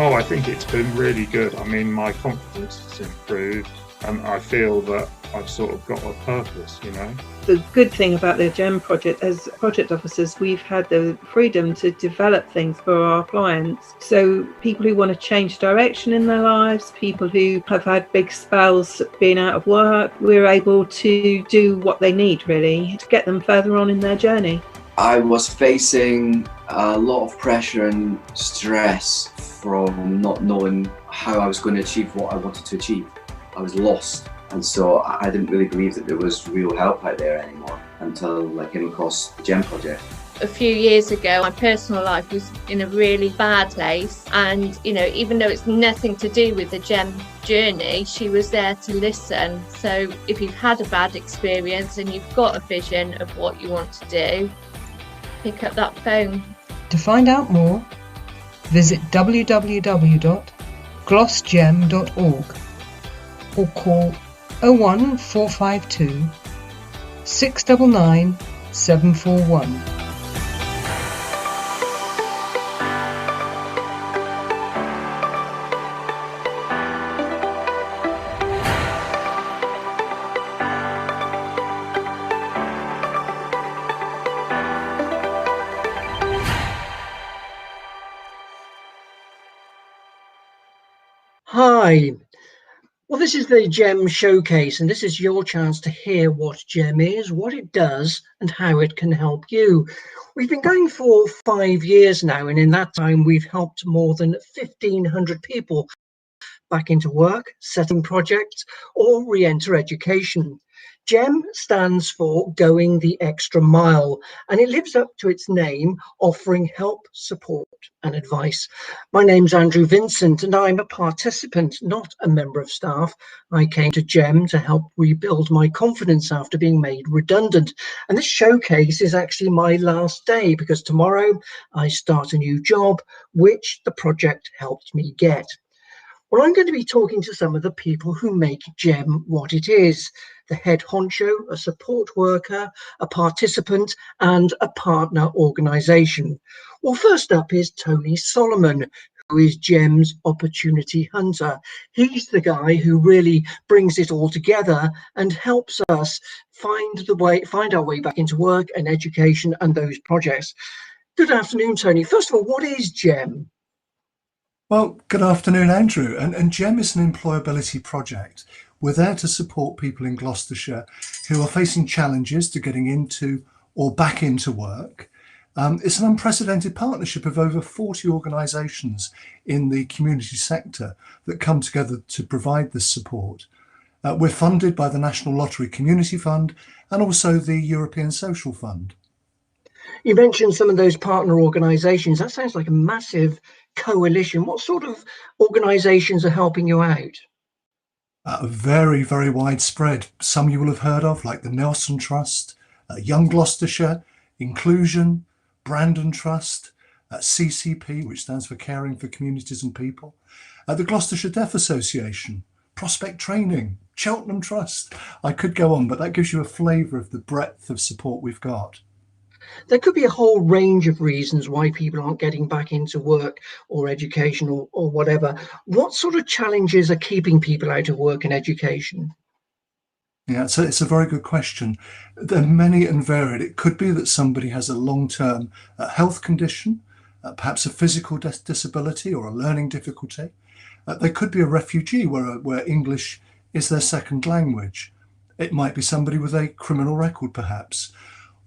Oh, I think it's been really good. I mean, my confidence has improved, and I feel that I've sort of got a purpose, you know. The good thing about the GEM project, as project officers, we've had the freedom to develop things for our clients. So people who want to change direction in their lives, people who have had big spells being out of work, we're able to do what they need really to get them further on in their journey. I was facing a lot of pressure and stress from not knowing how I was going to achieve what I wanted to achieve. I was lost, and so I didn't really believe that there was real help out there anymore until I came across the GEM project. A few years ago, my personal life was in a really bad place, and even though it's nothing to do with the GEM journey, she was there to listen. So if you've had a bad experience and you've got a vision of what you want to do, pick up that phone. To find out more, visit www.glossgem.org or call 01452 699 741. Hi. Well, this is the GEM Showcase, and this is your chance to hear what GEM is, what it does, and how it can help you. We've been going for 5 years now, and in that time, we've helped more than 1,500 people back into work, setting projects, or re-enter education. GEM stands for Going the Extra Mile, and it lives up to its name, offering help, support and advice. My name's Andrew Vincent, and I'm a participant, not a member of staff. I came to GEM to help rebuild my confidence after being made redundant. And this showcase is actually my last day, because tomorrow I start a new job, which the project helped me get. Well, I'm going to be talking to some of the people who make GEM what it is: the head honcho, a support worker, a participant, and a partner organisation. Well, first up is Tony Solomon, who is GEM's opportunity hunter. He's the guy who really brings it all together and helps us find our way back into work and education and those projects. Good afternoon, Tony. First of all, what is GEM? Well, good afternoon, Andrew. And GEM is an employability project. We're there to support people in Gloucestershire who are facing challenges to getting into or back into work. It's an unprecedented partnership of over 40 organisations in the community sector that come together to provide this support. We're funded by the National Lottery Community Fund and also the European Social Fund. You mentioned some of those partner organisations. That sounds like a massive coalition. What sort of organisations are helping you out? Very, very widespread. Some you will have heard of, like the Nelson Trust, Young Gloucestershire, Inclusion, Brandon Trust, CCP, which stands for Caring for Communities and People, the Gloucestershire Deaf Association, Prospect Training, Cheltenham Trust. I could go on, but that gives you a flavour of the breadth of support we've got. There could be a whole range of reasons why people aren't getting back into work or education or whatever. What sort of challenges are keeping people out of work and education? Yeah, so it's a very good question. They're many and varied. It could be that somebody has a long-term health condition, perhaps a physical disability or a learning difficulty. They could be a refugee where English is their second language. It might be somebody with a criminal record, perhaps,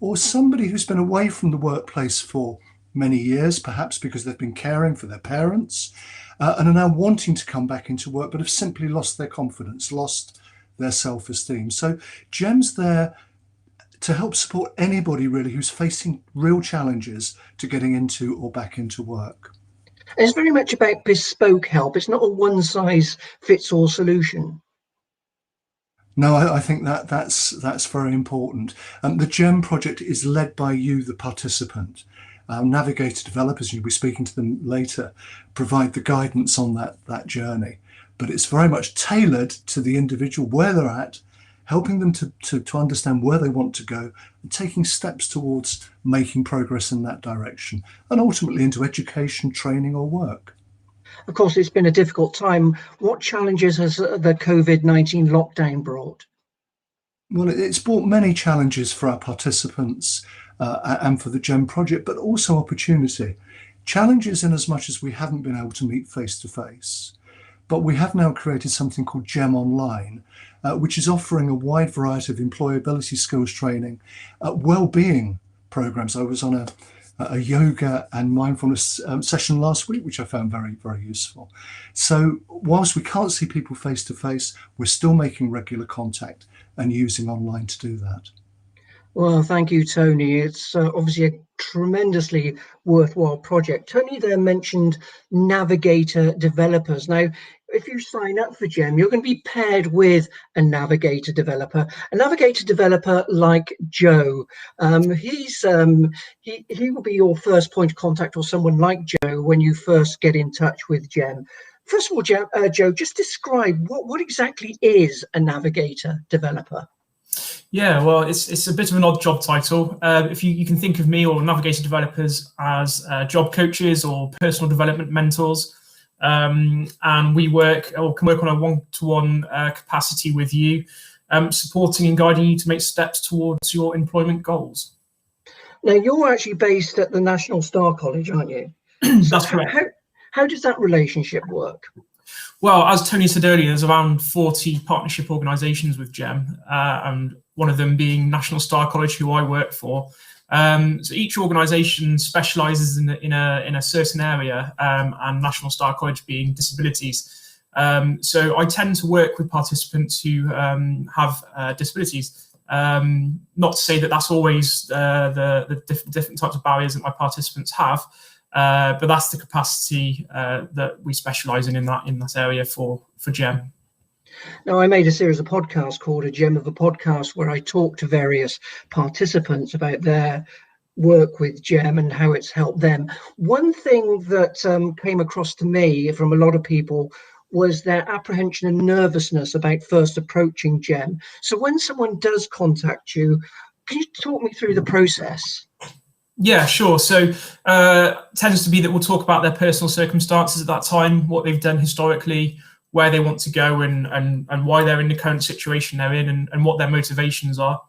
or somebody who's been away from the workplace for many years, perhaps because they've been caring for their parents and are now wanting to come back into work, but have simply lost their confidence, lost their self-esteem. So GEM's there to help support anybody really who's facing real challenges to getting into or back into work. It's very much about bespoke help. It's not a one-size-fits-all solution. No, I think that's very important. The GEM project is led by you, the participant. Navigator developers, you'll be speaking to them later, provide the guidance on that journey. But it's very much tailored to the individual, where they're at, helping them to understand where they want to go and taking steps towards making progress in that direction and ultimately into education, training or work. Of course, it's been a difficult time. What challenges has the COVID-19 lockdown brought? Well, it's brought many challenges for our participants and for the GEM project, but also opportunity. Challenges in as much as we haven't been able to meet face to face. But we have now created something called GEM Online, which is offering a wide variety of employability skills training, well-being programs. I was on a yoga and mindfulness session last week, which I found very, very useful. So whilst we can't see people face to face, we're still making regular contact and using online to do that. Well, thank you, Tony. It's obviously a tremendously worthwhile project. Tony there mentioned Navigator developers. Now, if you sign up for GEM, you're going to be paired with a Navigator developer like Joe. He will be your first point of contact, or someone like Joe, when you first get in touch with GEM. First of all, Joe, just describe what exactly is a Navigator developer? Yeah, well, it's a bit of an odd job title. If you can think of me or Navigator developers as job coaches or personal development mentors, and we can work on a one-to-one capacity with you, supporting and guiding you to make steps towards your employment goals. Now, you're actually based at the National Star College, aren't you? That's correct. How does that relationship work? Well, as Tony said earlier, there's around 40 partnership organisations with GEM, and one of them being National Star College, who I work for. So each organisation specialises in a certain area, and National Star College being disabilities. So I tend to work with participants who have disabilities. Not to say that that's always the different types of barriers that my participants have. But that's the capacity that we specialise in that area for GEM. Now, I made a series of podcasts called A Gem of a Podcast, where I talked to various participants about their work with GEM and how it's helped them. One thing that came across to me from a lot of people was their apprehension and nervousness about first approaching GEM. So when someone does contact you, can you talk me through the process? Yeah, sure. So tends to be that we'll talk about their personal circumstances at that time, what they've done historically, where they want to go, and why they're in the current situation they're in, and what their motivations are.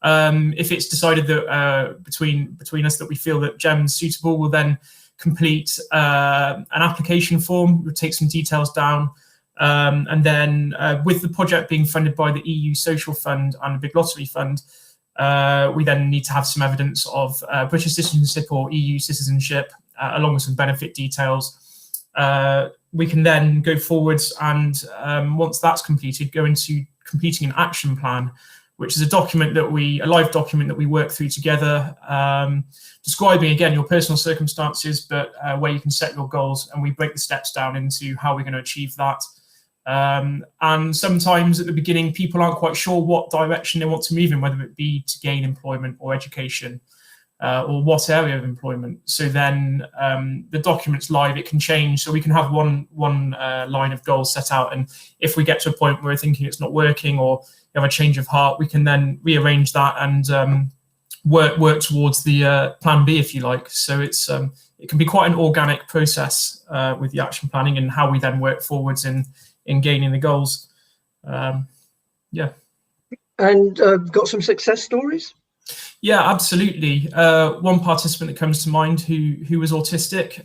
If it's decided that between us that we feel that GEM's suitable, we'll then complete an application form. We'll take some details down, and then with the project being funded by the EU Social Fund and the Big Lottery Fund, we then need to have some evidence of British citizenship or EU citizenship, along with some benefit details. We can then go forwards and once that's completed, go into completing an action plan, which is a live document that we work through together, describing again your personal circumstances, but where you can set your goals, and we break the steps down into how we're going to achieve that. And sometimes at the beginning, people aren't quite sure what direction they want to move in, whether it be to gain employment or education, or what area of employment. So then the document's live, it can change. So we can have one line of goals set out. And if we get to a point where we're thinking it's not working or you have a change of heart, we can then rearrange that and work towards the plan B, if you like. So it can be quite an organic process with the action planning and how we then work forwards in gaining the goals. Yeah. And got some success stories? Yeah, absolutely. One participant that comes to mind who was autistic,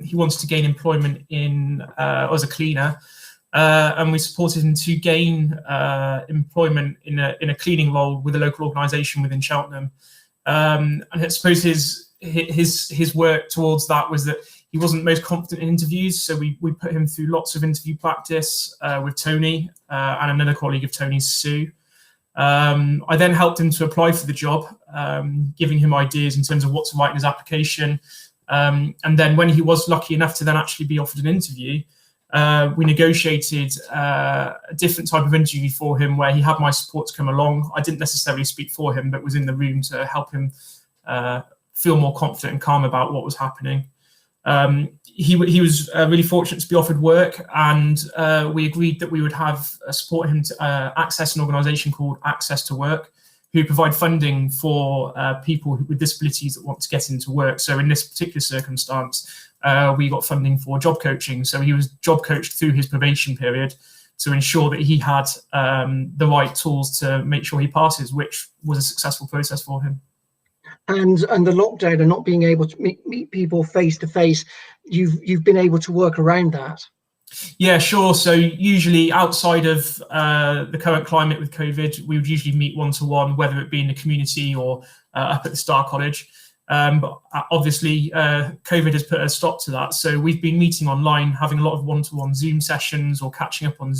he wanted to gain employment as a cleaner, and we supported him to gain employment in a cleaning role with a local organisation within Cheltenham. And I suppose his work towards that was that he wasn't most confident in interviews, so we put him through lots of interview practice with Tony and another colleague of Tony's, Sue. I then helped him to apply for the job, giving him ideas in terms of what to write in his application. And then when he was lucky enough to then actually be offered an interview, we negotiated a different type of interview for him where he had my support to come along. I didn't necessarily speak for him, but was in the room to help him feel more confident and calm about what was happening. He was really fortunate to be offered work, and we agreed that we would support him to access an organisation called Access to Work, who provide funding for people with disabilities that want to get into work. So in this particular circumstance, we got funding for job coaching. So he was job coached through his probation period to ensure that he had the right tools to make sure he passes, which was a successful process for him. And the lockdown and not being able to meet people face to face, you've been able to work around that. Yeah, sure. So usually outside of the current climate with COVID, we would usually meet one-to-one, whether it be in the community or up at the Star College. But obviously, COVID has put a stop to that. So we've been meeting online, having a lot of one-to-one Zoom sessions or catching up on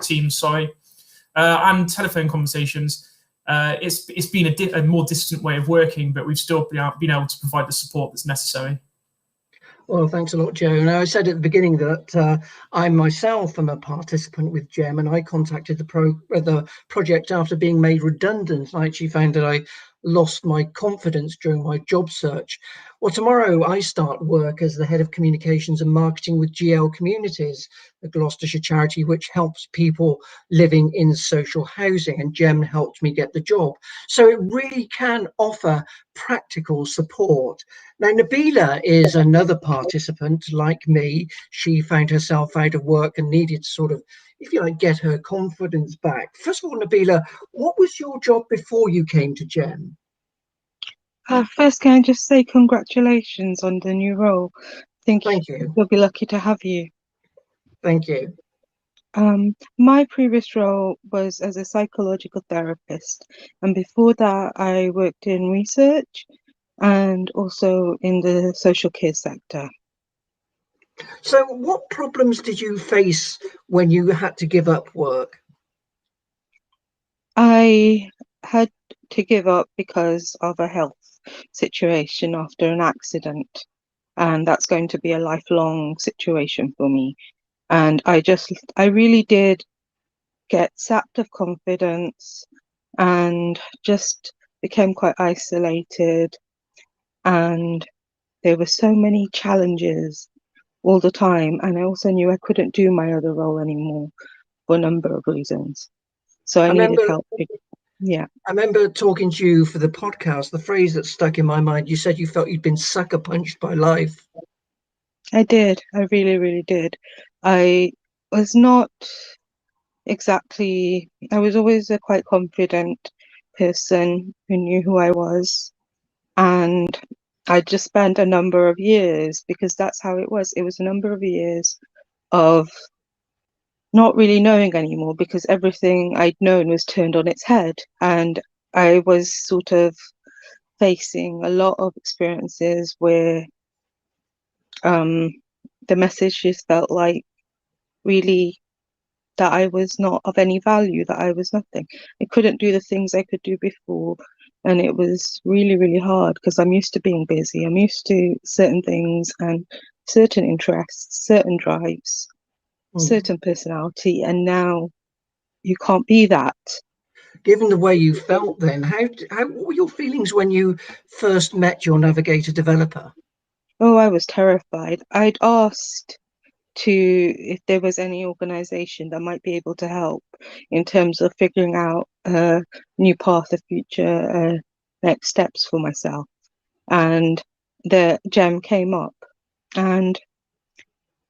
Teams, and telephone conversations. It's been a more distant way of working, but we've still been able to provide the support that's necessary. Well, thanks a lot, Joe. Now, I said at the beginning that I myself am a participant with GEM, and I contacted the project after being made redundant. I actually found that I lost my confidence during my job search. Well, tomorrow I start work as the head of communications and marketing with GL Communities, the Gloucestershire charity which helps people living in social housing, and GEM helped me get the job. So it really can offer practical support. Now, Nabila is another participant like me. She found herself out of work and needed to sort of, if you like, get her confidence back. First of all, Nabila, what was your job before you came to GEM? First, can I just say congratulations on the new role. Thank you. We'll be lucky to have you. Thank you. My previous role was as a psychological therapist, and before that I worked in research and also in the social care sector. So what problems did you face when you had to give up work? I had to give up because of a health situation after an accident, and that's going to be a lifelong situation for me. And I really did get sapped of confidence and just became quite isolated, and there were so many challenges all the time, and I also knew I couldn't do my other role anymore for a number of reasons, so I needed help. Yeah, I remember talking to you for the podcast. The phrase that stuck in my mind, you said you felt you'd been sucker punched by life. I did. I really did. I was not exactly, I was always a quite confident person who knew who I was, and I just spent a number of years, because that's how it was. It was a number of years of not really knowing anymore, because everything I'd known was turned on its head, and I was sort of facing a lot of experiences where the message just felt like really that I was not of any value, that I was nothing. I couldn't do the things I could do before, and it was really hard because I'm used to being busy. I'm used to certain things and certain interests, certain drives, certain personality, and now you can't be that. Given the way you felt then, what were your feelings when you first met your Navigator developer? Oh, I was terrified. I'd asked if there was any organization that might be able to help in terms of figuring out a new path of future next steps for myself, and the GEM came up, and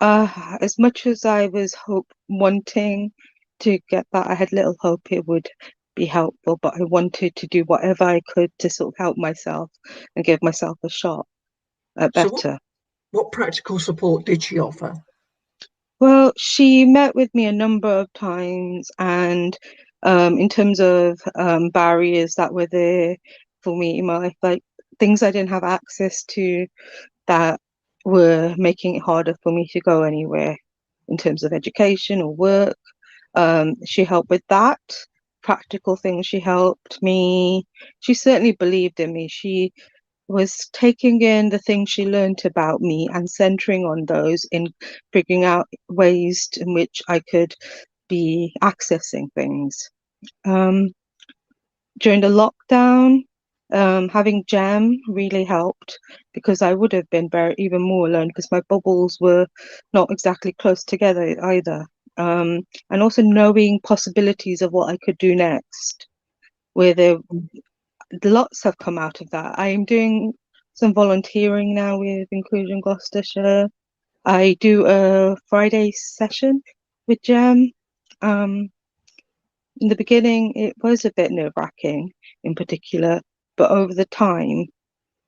as much as I was wanting to get that, I had little hope it would be helpful, but I wanted to do whatever I could to sort of help myself and give myself a shot at better. So what practical support did she offer? Well, she met with me a number of times, and in terms of barriers that were there for me in my life, like things I didn't have access to that were making it harder for me to go anywhere in terms of education or work. She helped with that. Practical things, she helped me. She certainly believed in me. She was taking in the things she learned about me and centering on those in figuring out ways in which I could be accessing things. During the lockdown, having GEM really helped, because I would have been even more alone because my bubbles were not exactly close together either. And also knowing possibilities of what I could do next, where lots have come out of that. I am doing some volunteering now with Inclusion Gloucestershire. I do a Friday session with Gem. In the beginning, it was a bit nerve-wracking in particular, but over the time,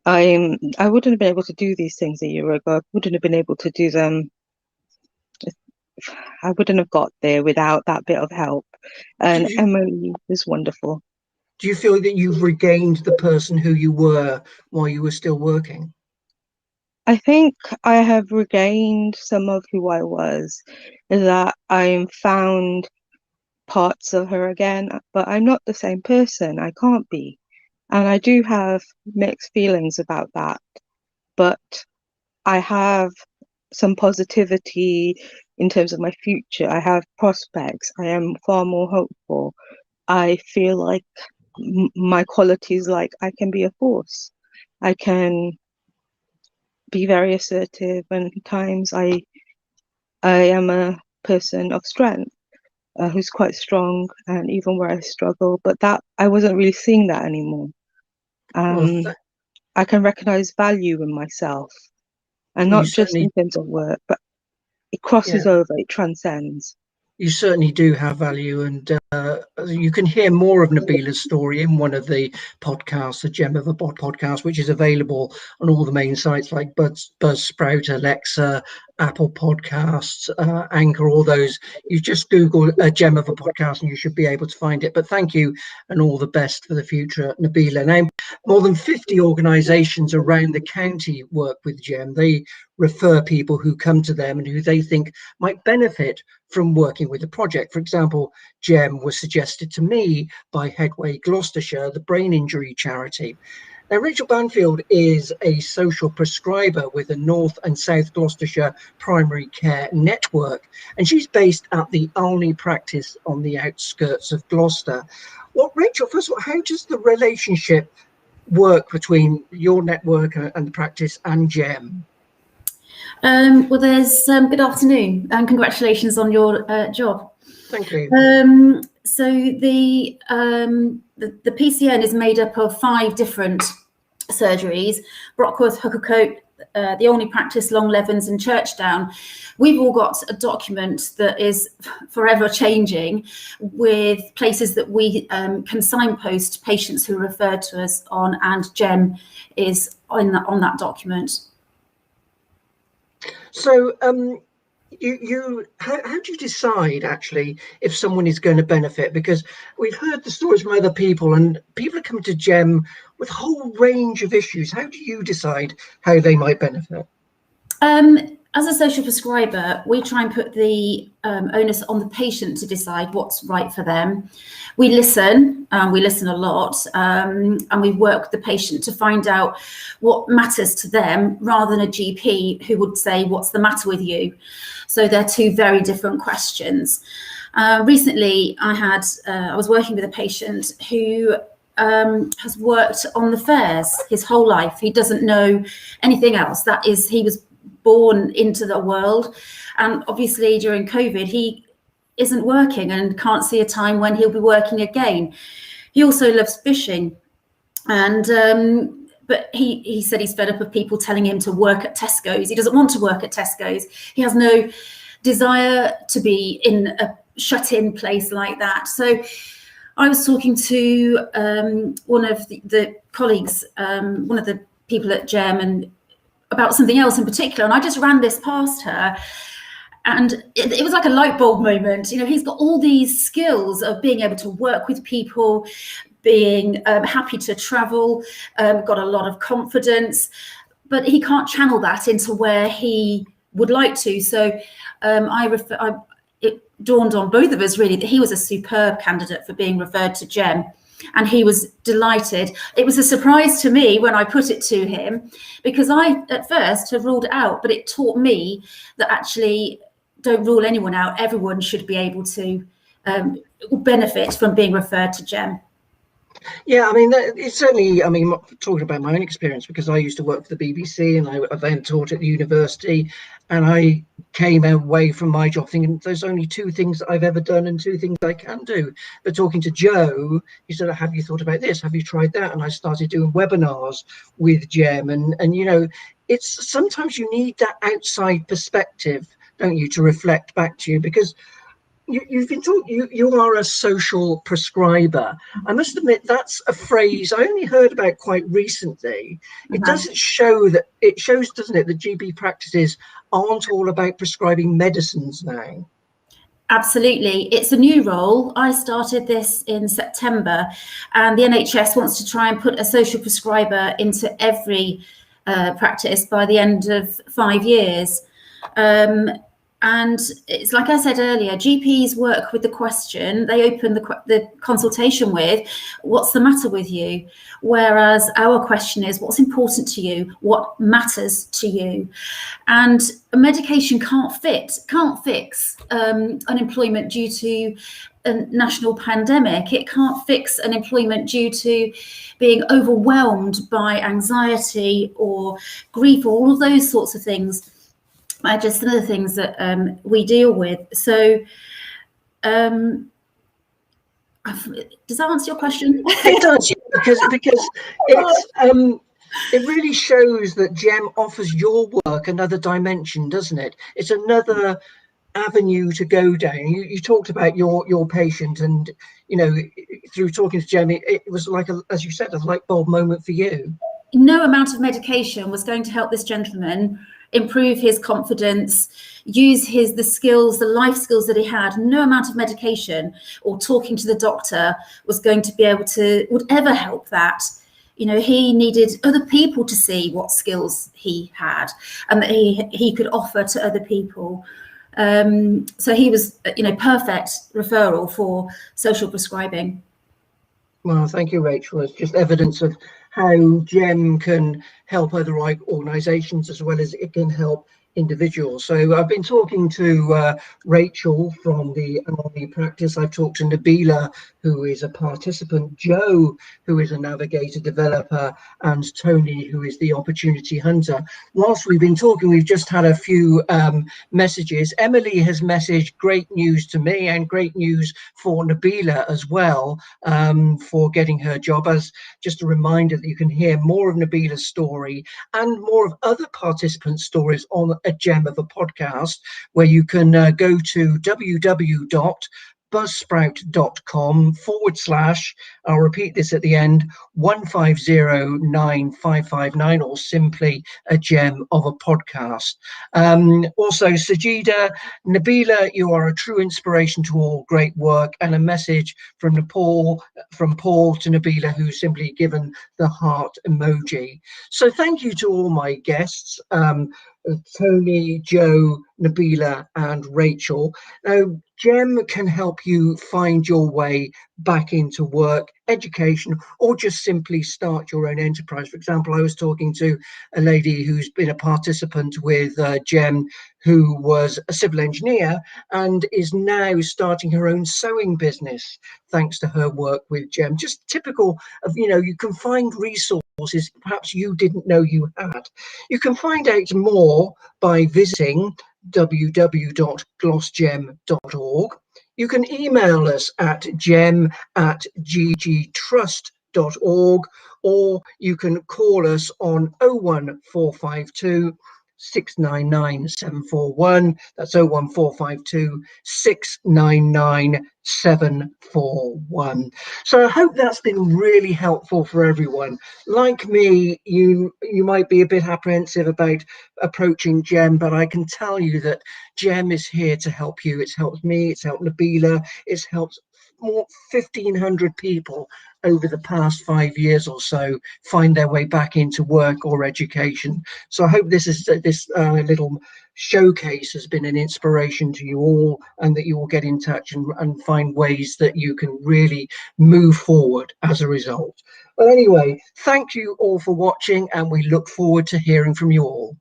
I wouldn't have been able to do these things a year ago. I wouldn't have been able to do them. I wouldn't have got there without that bit of help. And Emily was wonderful. Do you feel that you've regained the person who you were while you were still working? I think I have regained some of who I was, that I found parts of her again, but I'm not the same person. I can't be. And I do have mixed feelings about that. But I have some positivity in terms of my future. I have prospects. I am far more hopeful. I feel like my qualities, like I can be a force. I can be very assertive, and at times I am a person of strength who's quite strong, and even where I struggle, but that I wasn't really seeing that anymore. I can recognize value in myself, and not just in terms of work, but it crosses over, it transcends. You certainly do have value, and you can hear more of Nabila's story in one of the podcasts, the Gem of a Bod podcast, which is available on all the main sites like Buzzsprout, Alexa, Apple Podcasts, Anchor, all those. You just Google a Gem of a Podcast and you should be able to find it. But thank you, and all the best for the future, Nabila. Now, more than 50 organisations around the county work with Gem. They refer people who come to them and who they think might benefit from working with the project. For example, Gem was suggested to me by Headway Gloucestershire, the brain injury charity. Now, Rachel Banfield is a social prescriber with the North and South Gloucestershire Primary Care Network, and she's based at the Alney practice on the outskirts of Gloucester. Well, Rachel, first of all, how does the relationship work between your network and the practice and Gem? Well, there's good afternoon and congratulations on your job. Thank you. So the PCN is made up of 5 different surgeries: Brockworth, Hookercote, the Olney practice, Long Levens and Churchdown. We've all got a document that is forever changing with places that we can signpost patients who are referred to us on, and Gem is on that document. So how do you decide actually if someone is going to benefit? Because we've heard the stories from other people, and people are coming to Gem with a whole range of issues. How do you decide how they might benefit? As a social prescriber, we try and put the onus on the patient to decide what's right for them. We listen a lot, and we work with the patient to find out what matters to them, rather than a GP who would say, what's the matter with you? So they're 2 very different questions. Recently, I was working with a patient who has worked on the fairs his whole life. He doesn't know anything else. That is, he was born into the world, and obviously during COVID he isn't working and can't see a time when he'll be working again. He also loves fishing, and but he said he's fed up of people telling him to work at Tesco's. He doesn't want to work at Tesco's. He has no desire to be in a shut-in place like that. So I was talking to one of the colleagues, one of the people at Gem, and about something else in particular, and I just ran this past her, and it was like a light bulb moment. You know, he's got all these skills of being able to work with people, being happy to travel, got a lot of confidence, but he can't channel that into where he would like to. So it dawned on both of us really that he was a superb candidate for being referred to Gem. And he was delighted. It was a surprise to me when I put it to him, because I at first had ruled it out, but it taught me that actually don't rule anyone out. Everyone should be able to benefit from being referred to Gem. Yeah, I mean, it's certainly, I mean, talking about my own experience, because I used to work for the BBC and I then taught at the university, and I came away from my job thinking there's only two things that I've ever done and two things I can do. But talking to Joe, he said, have you thought about this? Have you tried that? And I started doing webinars with Gem. And you know, it's sometimes you need that outside perspective, don't you, to reflect back to you, because you've been taught you are a social prescriber. I must admit that's a phrase I only heard about quite recently. It doesn't show that, it shows, doesn't it, that GP practices aren't all about prescribing medicines now. Absolutely, it's a new role. I started this in September, and the NHS wants to try and put a social prescriber into every practice by the end of 5 years. And it's like I said earlier, GPs work with the question, they open the consultation with, what's the matter with you? Whereas our question is, what's important to you? What matters to you? And a medication can't fix unemployment due to a national pandemic. It can't fix unemployment due to being overwhelmed by anxiety or grief, or all of those sorts of things. Just some of the things that we deal with. So does that answer your question? It does, because it's it really shows that Gem offers your work another dimension, doesn't it? It's another avenue to go down. You talked about your patient, and you know, through talking to Gem, it was like, as you said, a light bulb moment for you. No amount of medication was going to help this gentleman improve his confidence, use the life skills that he had. No amount of medication or talking to the doctor would ever help that. You know, he needed other people to see what skills he had and that he could offer to other people. So he was, you know, perfect referral for social prescribing. Well, thank you, Rachel. It's just evidence of how Gem can help other organisations as well as it can help individuals. So I've been talking to Rachel from the Army practice. I've talked to Nabila, who is a participant, Joe, who is a navigator developer, and Tony, who is the opportunity hunter. Whilst we've been talking, we've just had a few messages. Emily has messaged great news to me and great news for Nabila as well, for getting her job. As just a reminder that you can hear more of Nabila's story and more of other participants' stories on a Gem of a podcast, where you can go to www.buzzsprout.com / I'll repeat this at the end, 150959, or simply a Gem of a podcast. Also, Sajida, Nabila, you are a true inspiration to all, great work, and a message from Paul to Nabila, who's simply given the heart emoji. So thank you to all my guests, Tony, Joe, Nabila and Rachel. Now, Gem can help you find your way back into work, education, or just simply start your own enterprise. For example, I was talking to a lady who's been a participant with Gem, who was a civil engineer and is now starting her own sewing business thanks to her work with Gem. Just typical of, you know, you can find resources perhaps you didn't know you had. You can find out more by visiting www.glossgem.org. You can email us at gem@ggtrust.org, or you can call us on 01452 699 741. That's 01452 699 741. So I hope that's been really helpful for everyone. Like me, you might be a bit apprehensive about approaching Gem, but I can tell you that Gem is here to help you. It's helped me, it's helped Nabila, it's helped more 1,500 people over the past 5 years or so find their way back into work or education. So I hope this little showcase has been an inspiration to you all, and that you will get in touch and find ways that you can really move forward as a result. Well, anyway, thank you all for watching, and we look forward to hearing from you all.